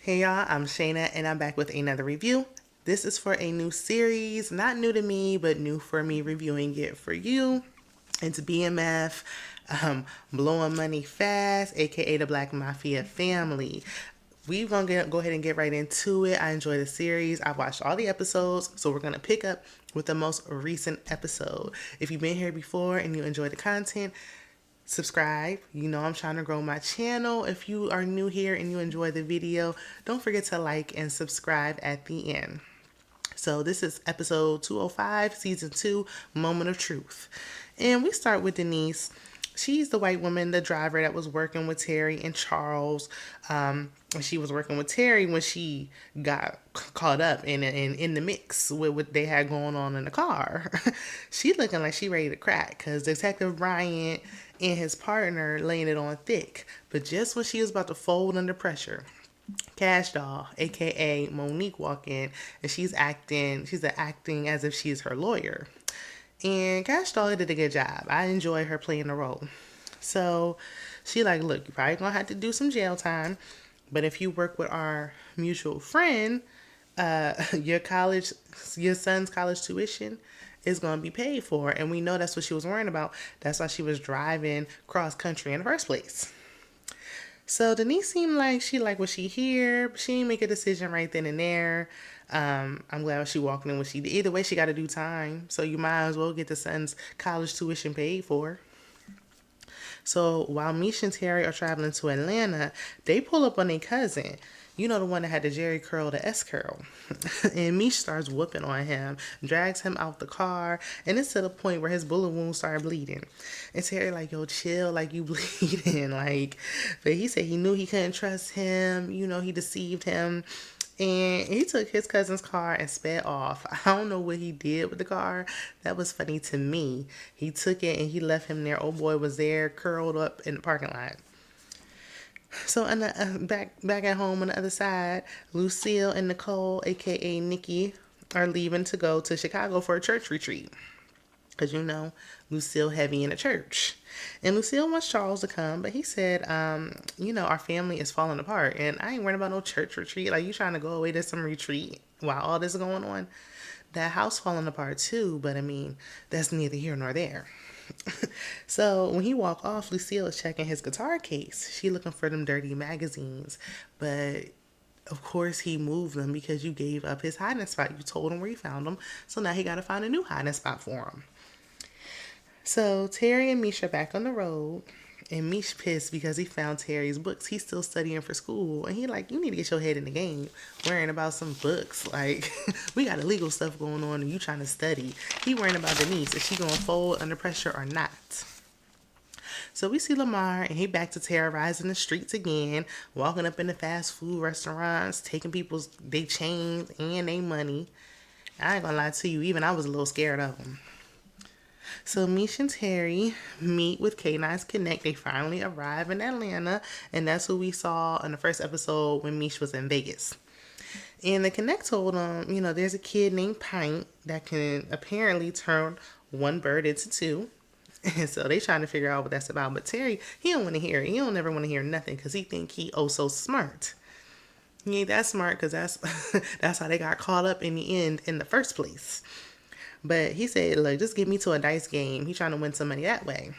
Hey y'all, I'm Shayna and I'm back with another review. This is for a new series, not new to me, but new for me reviewing it for you. It's BMF, Blowing Money Fast, aka the Black Mafia Family. We're gonna go ahead and get right into it. I enjoy the series. I've watched all the episodes, so we're gonna pick up with the most recent episode. If you've been here before and you enjoy the content, subscribe. You know I'm trying to grow my channel. If you are new here and you enjoy the video, don't forget to like and subscribe at the end. So this is episode 205, season 2, Moment of Truth. And we start with Denise. She's the white woman, the driver that was working with Terry and Charles. She was working with Terry when she got caught up in the mix with what they had going on in the car. She looking like she ready to crack because Detective Bryant and his partner laying it on thick. But just when she was about to fold under pressure, Cash Doll, aka Monique, walk in and she's acting as if she's her lawyer. And Cash Doll did a good job. I enjoy her playing the role. So she like, look, you're probably gonna have to do some jail time, but if you work with our mutual friend, your son's college tuition is gonna be paid for. And we know that's what she was worrying about. That's why she was driving cross country in the first place. So Denise seemed like she liked what she hear, but she didn't make a decision right then and there. I'm glad she walked in when she did. Either way, she got to do time, so you might as well get the son's college tuition paid for. So while Meech and Terry are traveling to Atlanta, they pull up on their cousin. You know, the one that had the Jerry curl, the S curl. And Meech starts whooping on him, drags him out the car, and it's to the point where his bullet wounds start bleeding. And Terry like, yo, chill, like you bleeding. Like, but he said he knew he couldn't trust him. You know, he deceived him. And he took his cousin's car and sped off. I don't know what he did with the car. That was funny to me. He took it and he left him there. Old boy was there, curled up in the parking lot. So back at home on the other side, Lucille and Nicole, aka Nikki, are leaving to go to Chicago for a church retreat. Because you know, Lucille heavy in the church. And Lucille wants Charles to come, but he said, our family is falling apart. And I ain't worried about no church retreat. Like, you trying to go away to some retreat while all this is going on? That house falling apart too, but I mean, that's neither here nor there. So when he walked off, Lucille is checking his guitar case. She looking for them dirty magazines. But of course he moved them because you gave up his hiding spot. You told him where you found them. So now he got to find a new hiding spot for him. So Terry and Meech are back on the road. And Meech pissed because he found Terry's books. He's still studying for school. And he like, you need to get your head in the game. Worrying about some books. Like, we got illegal stuff going on and you trying to study. He worrying about Denise. Is she going to fold under pressure or not? So we see Lamar and he back to terrorizing the streets again. Walking up in the fast food restaurants. Taking people's they chains and they money. I ain't gonna lie to you. Even I was a little scared of him. So Meech and Terry meet with K9's Connect. They finally arrive in Atlanta, and that's who we saw in the first episode when Meech was in Vegas. And the Connect told them, there's a kid named Pint that can apparently turn one bird into two. And so they trying to figure out what that's about. But Terry, he don't want to hear it. He don't never want to hear nothing because he think he so smart. He ain't that smart because that's that's how they got caught up in the end in the first place. But he said, look, just get me to a dice game. He's trying to win some money that way.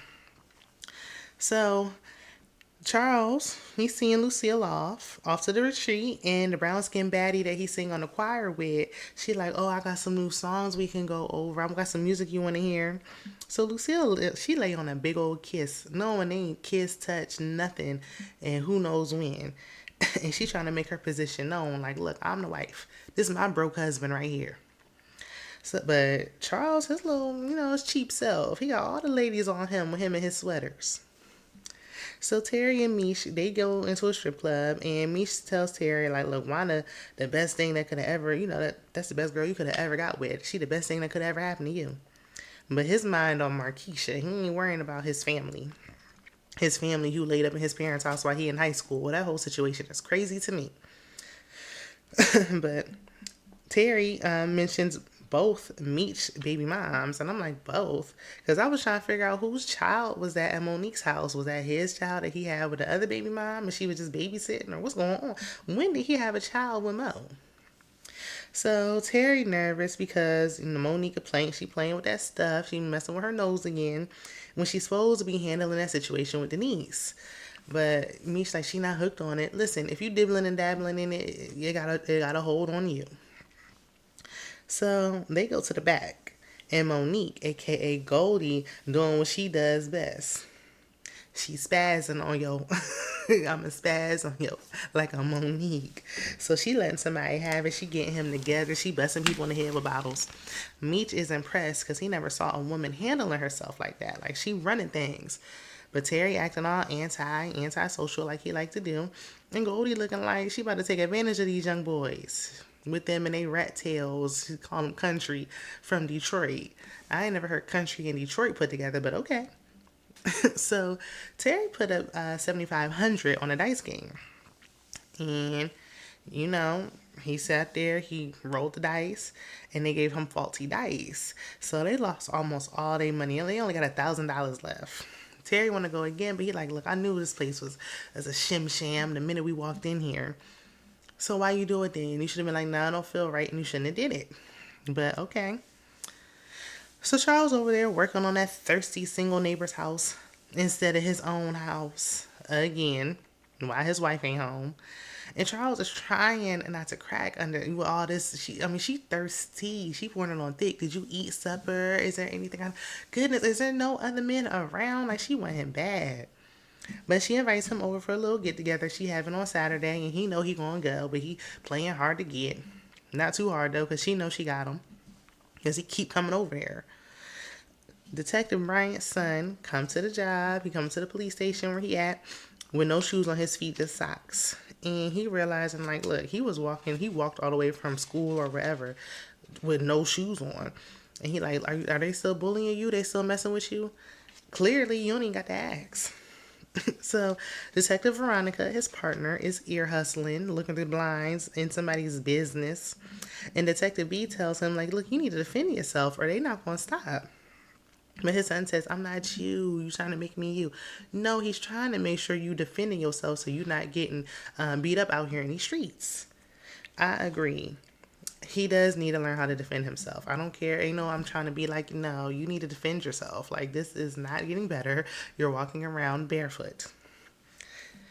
So Charles, he's seeing Lucille off to the retreat. And the brown skin baddie that he sing on the choir with, she like, oh, I got some new songs we can go over. I got some music you want to hear. So Lucille, she lay on a big old kiss. No one ain't kiss, touch, nothing. And who knows when. And she trying to make her position known. Like, look, I'm the wife. This is my broke husband right here. So, but Charles, his little, his cheap self, he got all the ladies on him with him and his sweaters. So Terry and Meech, they go into a strip club, and Meech tells Terry, like, look, Wanda, the best thing that could have ever, that's the best girl you could have ever got with. She the best thing that could have ever happened to you. But his mind on Markeisha, he ain't worrying about his family. His family who laid up in his parents' house while he in high school. Well, that whole situation is crazy to me. But Terry mentions both Meech baby moms. And I'm like, both? Because I was trying to figure out whose child was that at Monique's house. Was that his child that he had with the other baby mom and she was just babysitting? Or what's going on? When did he have a child with Mo? So Terry nervous because Monique complained she playing with that stuff. She messing with her nose again when she's supposed to be handling that situation with Denise. But Meech like she not hooked on it. Listen, if you dibbling and dabbling in it, it got a hold on you. So they go to the back, and Monique, aka Goldie, doing what she does best. She spazzing on yo. I'm a spaz on yo, like I'm Monique. So she letting somebody have it. She getting him together. She busting people in the head with bottles. Meech is impressed because he never saw a woman handling herself like that. Like she running things. But Terry acting all antisocial like he like to do. And Goldie looking like she about to take advantage of these young boys. With them and they rat tails. She call them country from Detroit. I ain't never heard country and Detroit put together, but okay. So Terry put up 7,500 on a dice game. And, he sat there, he rolled the dice, and they gave him faulty dice. So they lost almost all their money. And they only got $1,000 left. Terry want to go again, but he like, look, I knew this place was as a shim sham the minute we walked in here. So why you do it then? You should have been like, nah, I don't feel right, and you shouldn't have did it. But okay. So Charles over there working on that thirsty single neighbor's house instead of his own house again, while his wife ain't home. And Charles is trying not to crack under all this. She thirsty. She pouring it on thick. Did you eat supper? Is there anything? Goodness, is there no other men around? Like she want him bad. But she invites him over for a little get together she having on Saturday, and he know he gonna go, but he playing hard to get. Not too hard though, cause she know she got him. Cause he keep coming over here. Detective Bryant's son come to the job. He comes to the police station where he at with no shoes on his feet, just socks. And he realizing like, look, he walked all the way from school or wherever with no shoes on. And he like, are they still bullying you? They still messing with you? Clearly, you don't even got to ask. So, Detective Veronica, his partner, is ear hustling, looking through the blinds in somebody's business. And Detective B tells him, like, look, you need to defend yourself or they not going to stop. But his son says, I'm not you. You trying to make me you. No, he's trying to make sure you defending yourself so you're not getting beat up out here in these streets. I agree. He does need to learn how to defend himself. I don't care. I'm trying to be like, no, you need to defend yourself. Like, this is not getting better. You're walking around barefoot.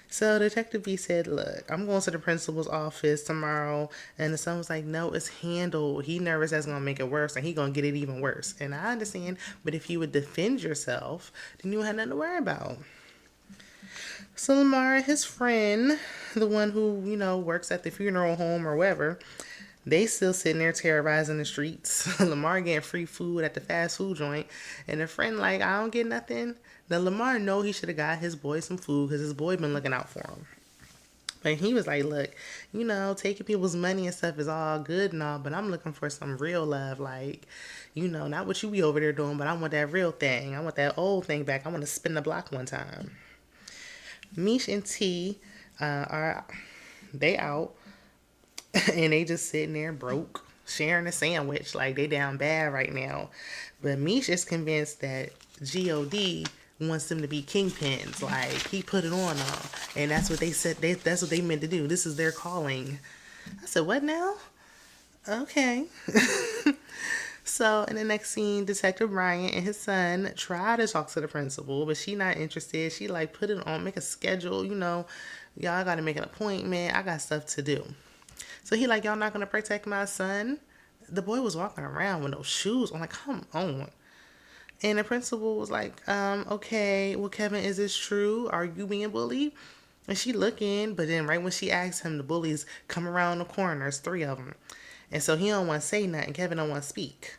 So Detective B said, look, I'm going to the principal's office tomorrow. And the son was like, no, it's handled. He nervous that's going to make it worse, and he going to get it even worse. And I understand, but if you would defend yourself, then you had nothing to worry about. So Lamar, his friend, the one who, works at the funeral home or wherever, they still sitting there terrorizing the streets. Lamar getting free food at the fast food joint. And the friend like, I don't get nothing. Now Lamar know he should have got his boy some food because his boy been looking out for him. But he was like, look, taking people's money and stuff is all good and all, but I'm looking for some real love. Like, not what you be over there doing, but I want that real thing. I want that old thing back. I want to spin the block one time. Meech and T they out. And they just sitting there broke, sharing a sandwich. Like, they down bad right now. But Meech is convinced that G.O.D. wants them to be kingpins. Like, he put it on them. And that's what they said. That's what they meant to do. This is their calling. I said, what now? Okay. So, in the next scene, Detective Bryant and his son try to talk to the principal, but she not interested. She like, put it on, make a schedule. Y'all got to make an appointment. I got stuff to do. So he like, y'all not going to protect my son? The boy was walking around with no shoes. I'm like, come on. And the principal was like, okay, well, Kevin, is this true? Are you being bullied? And she looking, but then right when she asked him, the bullies come around the corner. There's 3 of them. And so he don't want to say nothing. Kevin don't want to speak.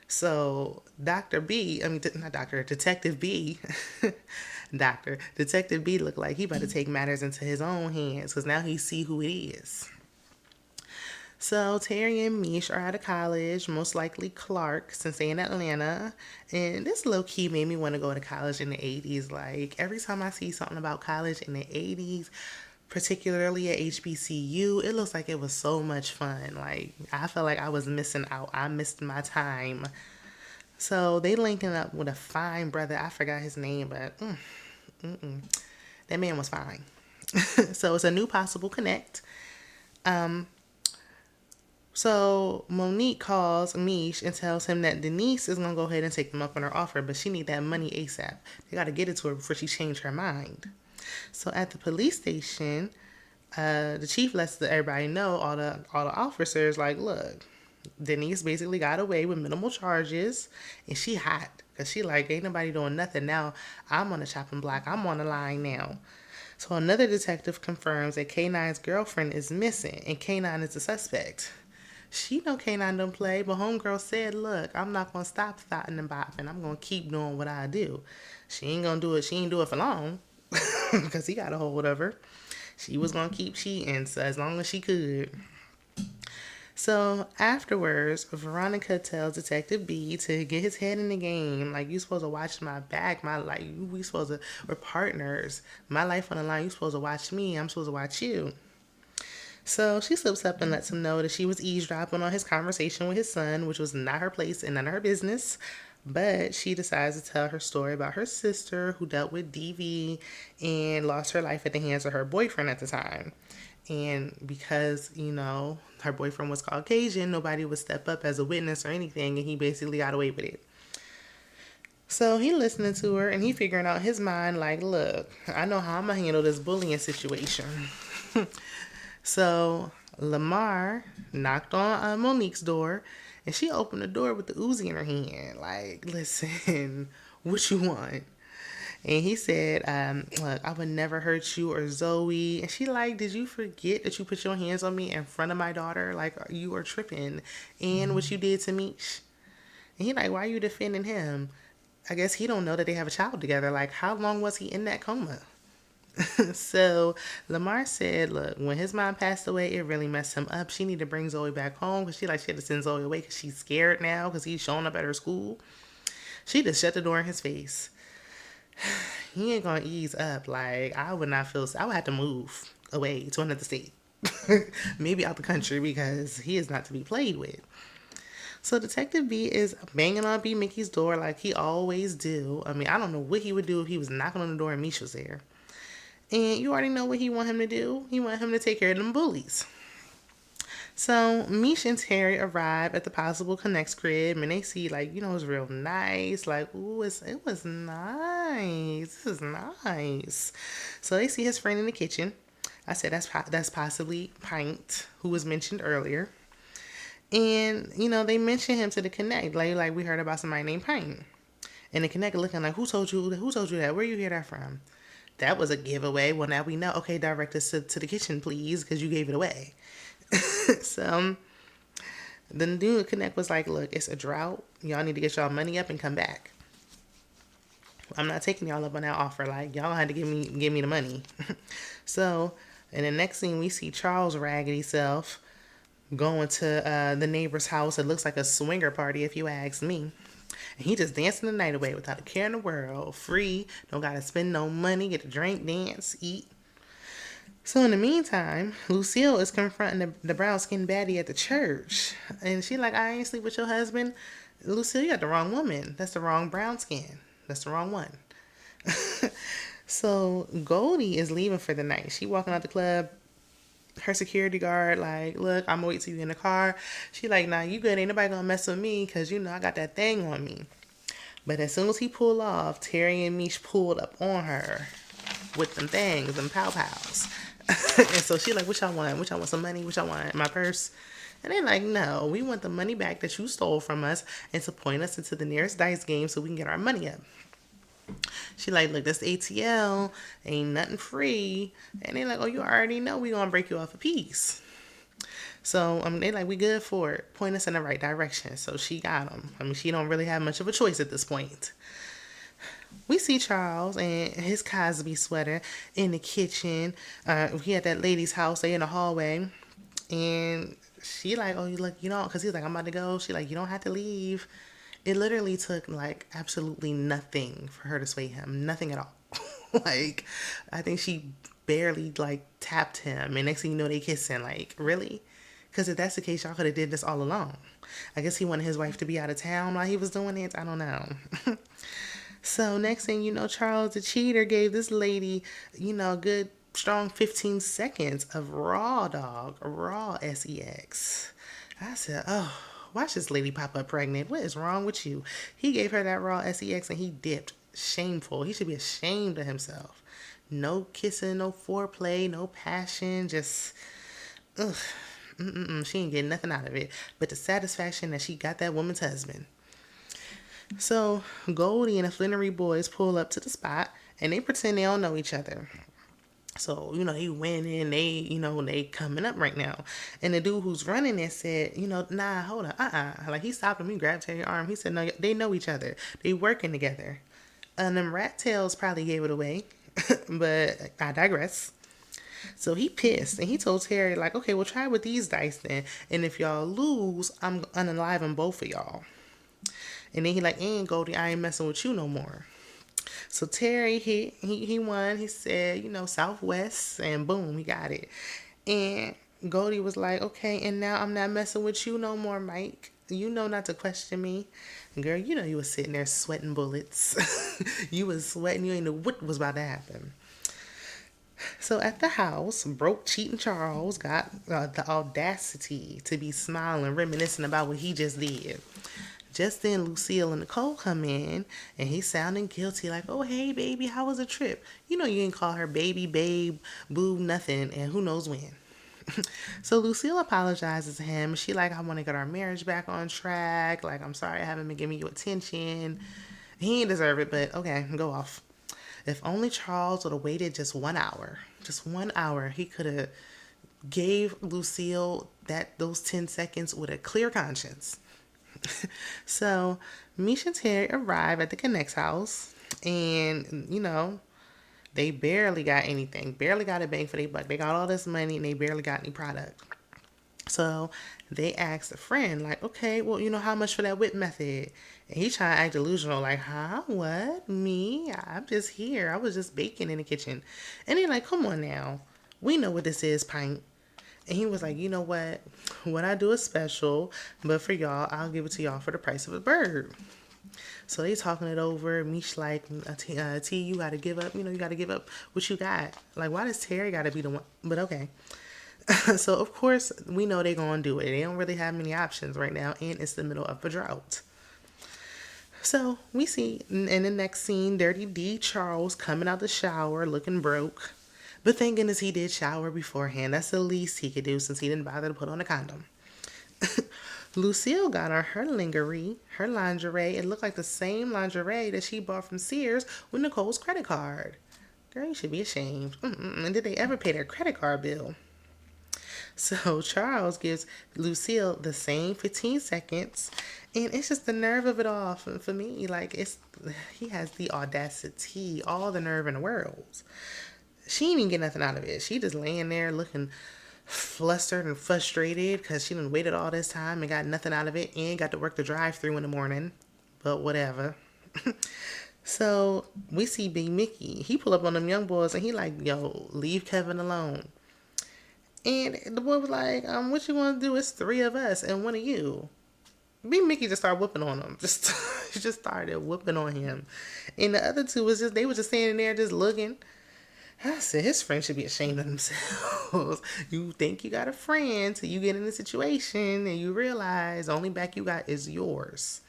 So Detective B, Detective B looked like he about to take matters into his own hands because now he see who it is. So Terry and Meech are out of college, most likely Clark, since they in Atlanta. And this low-key made me want to go to college in the 80s. Like, every time I see something about college in the 80s, particularly at HBCU. It looks like it was so much fun. Like, I felt like I was missing out. I missed my time. So they linking up with a fine brother. I forgot his name, but that man was fine. So it's a new possible connect. Um, so Monique calls Meech and tells him that Denise is gonna go ahead and take them up on her offer, but she need that money ASAP. They gotta get it to her before she change her mind. So at the police station, the chief lets everybody know, all the officers, like, look, Denise basically got away with minimal charges, and she hot because she like ain't nobody doing nothing now. I'm on the chopping block. I'm on the line now. So another detective confirms that K9's girlfriend is missing, and K9 is the suspect. She know K9 don't play, but homegirl said, look, I'm not going to stop thotting and bopping. I'm going to keep doing what I do. She ain't going to do it. She ain't do it for long because he got a hold of her. She was going to keep cheating so as long as she could. So afterwards, Veronica tells Detective B to get his head in the game. Like, you supposed to watch my back, my life. We're partners. My life on the line. You supposed to watch me. I'm supposed to watch you. So she slips up and lets him know that she was eavesdropping on his conversation with his son, which was not her place and none of her business. But she decides to tell her story about her sister who dealt with DV and lost her life at the hands of her boyfriend at the time. And because, her boyfriend was Caucasian, nobody would step up as a witness or anything, and he basically got away with it. So he listening to her, and he figuring out his mind, like, look, I know how I'm going to handle this bullying situation. So Lamar knocked on Monique's door, and she opened the door with the Uzi in her hand. Like, listen, what you want? And he said, look, I would never hurt you or Zoe. And she like, did you forget that you put your hands on me in front of my daughter? Like, you are tripping. And what you did to Meech. And he like, why are you defending him? I guess he don't know that they have a child together. Like, how long was he in that coma? So Lamar said, look, when his mom passed away, it really messed him up. She need to bring Zoe back home because she had to send Zoe away because she's scared now because he's showing up at her school. She just shut the door in his face. He ain't gonna ease up. Like, I would have to move away to another state. Maybe out the country because he is not to be played with. So Detective B is banging on B Mickey's door like he always do. I mean, I don't know what he would do if he was knocking on the door and Meech was there. And you already know what he want him to do. He want him to take care of them bullies. So Meech and Terry arrive at the possible connects crib, and they see, like, it's real nice. Like, ooh, it was nice. This is nice. So they see his friend in the kitchen. I said that's possibly Pint, who was mentioned earlier. And they mention him to the connect. Like we heard about somebody named Pint. And the connect looking like, who told you that? Where you hear that from? That was a giveaway. Well, now we know. Okay, direct us to the kitchen, please, because you gave it away. So the new connect was like, look, it's a drought. Y'all need to get y'all money up and come back. I'm not taking y'all up on that offer. Like, y'all had to give me the money. So, in the next scene, we see Charles' raggedy self going to the neighbor's house. It looks like a swinger party, if you ask me. And he just dancing the night away without a care in the world. Free. Don't got to spend no money. Get to drink, dance, eat. So in the meantime, Lucille is confronting the brown-skinned baddie at the church. And she like, I ain't sleep with your husband. Lucille, you got the wrong woman. That's the wrong brown skin. That's the wrong one. So Goldie is leaving for the night. She walking out the club. Her security guard like, look, I'm gonna wait till you in the car. She like, nah, you good. Ain't nobody gonna mess with me because, I got that thing on me. But as soon as he pulled off, Terry and Meech pulled up on her with them things, them pow-pows. And so she like, what y'all want? What y'all want? Some money? What y'all want? My purse? And they're like, no, we want the money back that you stole from us and to point us into the nearest dice game so we can get our money up. She like, look, this ATL ain't nothing free. And they're like, oh, you already know we gonna break you off a piece. So they like, we good for it. Point us in the right direction. So she got them. I mean, she don't really have much of a choice at this point. We see Charles and his Cosby sweater in the kitchen. He at that lady's house. They in the hallway. And she like, oh, you look, because he's like, I'm about to go. She like, you don't have to leave. It literally took, like, absolutely nothing for her to sway him. Nothing at all. Like, I think she barely like tapped him, and next thing you know they kissing. Like, really? Because if that's the case, y'all could have did this all along. I guess he wanted his wife to be out of town while he was doing it. I don't know. So next thing you know, Charles the cheater gave this lady, a good strong 15 seconds of raw sex. I said, oh, watch this lady pop up pregnant. What is wrong with you? He gave her that raw sex and he dipped. Shameful. He should be ashamed of himself. No kissing, no foreplay, no passion, just, ugh. She ain't getting nothing out of it but the satisfaction that she got that woman's husband. So Goldie and the Flannery boys pull up to the spot and they pretend they don't know each other. So, they went in, they coming up right now. And the dude who's running there said, nah, hold on, Like, he stopped him, he grabbed Terry's arm. He said, no, they know each other. They working together. And them rat tails probably gave it away. But I digress. So he pissed and he told Terry, like, okay, well, try with these dice then. And if y'all lose, I'm unaliving both of y'all. And then he like, Goldie, I ain't messing with you no more. So Terry, he won. He said, Southwest, and boom, he got it. And Goldie was like, okay, and now I'm not messing with you no more, Mike. You know not to question me. Girl, you was sitting there sweating bullets. You was sweating. You ain't know what was about to happen. So at the house, broke, cheating Charles got the audacity to be smiling, reminiscing about what he just did. Just then, Lucille and Nicole come in, and he's sounding guilty, like, oh, hey, baby, how was the trip? You ain't call her baby, babe, boo, nothing, and who knows when. So Lucille apologizes to him. She like, I want to get our marriage back on track. Like, I'm sorry I haven't been giving you attention. He ain't deserve it, but okay, go off. If only Charles would have waited just 1 hour. Just 1 hour, he could have gave Lucille those 10 seconds with a clear conscience. So Meech and Terry arrive at the Connect's house, and they barely got anything, barely got a bang for their buck. They got all this money and they barely got any product. So they asked a friend, like, okay, well, how much for that whip method? And he trying to act delusional, like, huh? What? Me? I'm just here. I was just baking in the kitchen. And they're like, come on now. We know what this is, Pint. And he was like, you know what? What I do is special, but for y'all, I'll give it to y'all for the price of a bird. So they talking it over. Meech like, T, you got to give up. You got to give up what you got. Like, why does Terry got to be the one? But okay. So, of course, we know they're going to do it. They don't really have many options right now, and it's the middle of a drought. So we see in the next scene, Dirty D Charles coming out the shower looking broke. But thank goodness he did shower beforehand. That's the least he could do since he didn't bother to put on a condom. Lucille got on her lingerie. It looked like the same lingerie that she bought from Sears with Nicole's credit card. Girl, you should be ashamed. And did they ever pay their credit card bill? So Charles gives Lucille the same 15 seconds. And it's just the nerve of it all for me. Like, he has the audacity, all the nerve in the world. She didn't even get nothing out of it. She just laying there looking flustered and frustrated because she done waited all this time and got nothing out of it and got to work the drive-thru in the morning. But whatever. So we see Big Mickey. He pull up on them young boys and he like, yo, leave Kevin alone. And the boy was like, what you want to do? It's 3 of us and 1 of you. Big Mickey just started whooping on him. He just started whooping on him. And the other 2 they was just standing there just looking. I said, his friends should be ashamed of themselves. You think you got a friend till you get in a situation and you realize the only back you got is yours.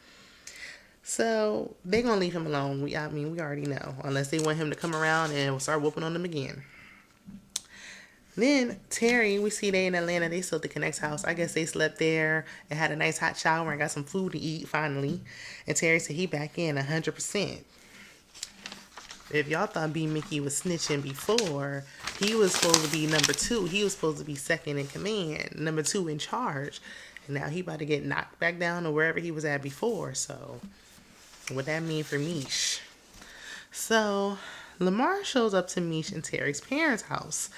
So they're going to leave him alone. We already know. Unless they want him to come around and start whooping on them again. Then Terry, we see they in Atlanta. They still at the Connect's house. I guess they slept there and had a nice hot shower and got some food to eat finally. And Terry said he back in 100%. If y'all thought B. Mickey was snitching before, he was supposed to be number 2. He was supposed to be second in command, number 2 in charge. And now he about to get knocked back down to wherever he was at before. So, what that mean for Meech? So, Lamar shows up to Meech and Terry's parents' house.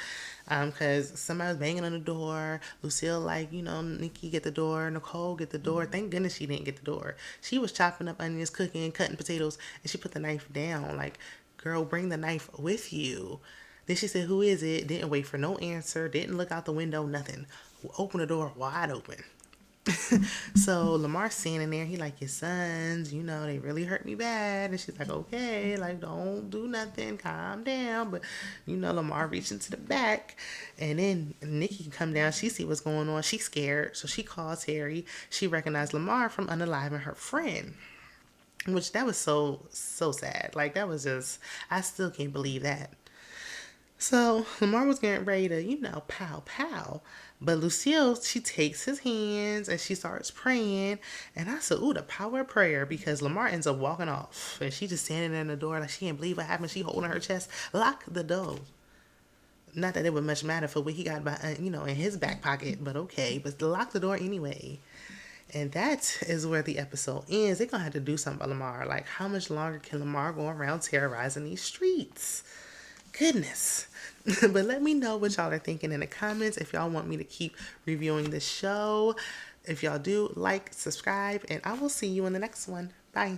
Because somebody was banging on the door. Lucille like, Nikki get the door. Nicole get the door. Thank goodness she didn't get the door. She was chopping up onions, cooking, cutting potatoes, and she put the knife down. Like, girl, bring the knife with you. Then she said, "Who is it?" Didn't wait for no answer. Didn't look out the window. Nothing. Open the door wide open. So Lamar's standing there. He like, "Your sons, they really hurt me bad." And she's like, "Okay, like, don't do nothing. Calm down." But, Lamar reached into the back. And then Nikki come down. She see what's going on. She's scared. So she calls Harry. She recognized Lamar from unaliving her friend. Which, that was so sad. Like, that was just, I still can't believe that. So Lamar was getting ready to, pow, pow. But Lucille, she takes his hands and she starts praying. And I said, ooh, the power of prayer. Because Lamar ends up walking off. And she just standing in the door like she can't believe what happened. She holding her chest. Lock the door. Not that it would much matter for what he got, in his back pocket. But okay. But lock the door anyway. And that is where the episode ends. They're going to have to do something about Lamar. Like, how much longer can Lamar go around terrorizing these streets? Goodness. But let me know what y'all are thinking in the comments. If y'all want me to keep reviewing the show. If y'all do, like, subscribe, and I will see you in the next one. Bye.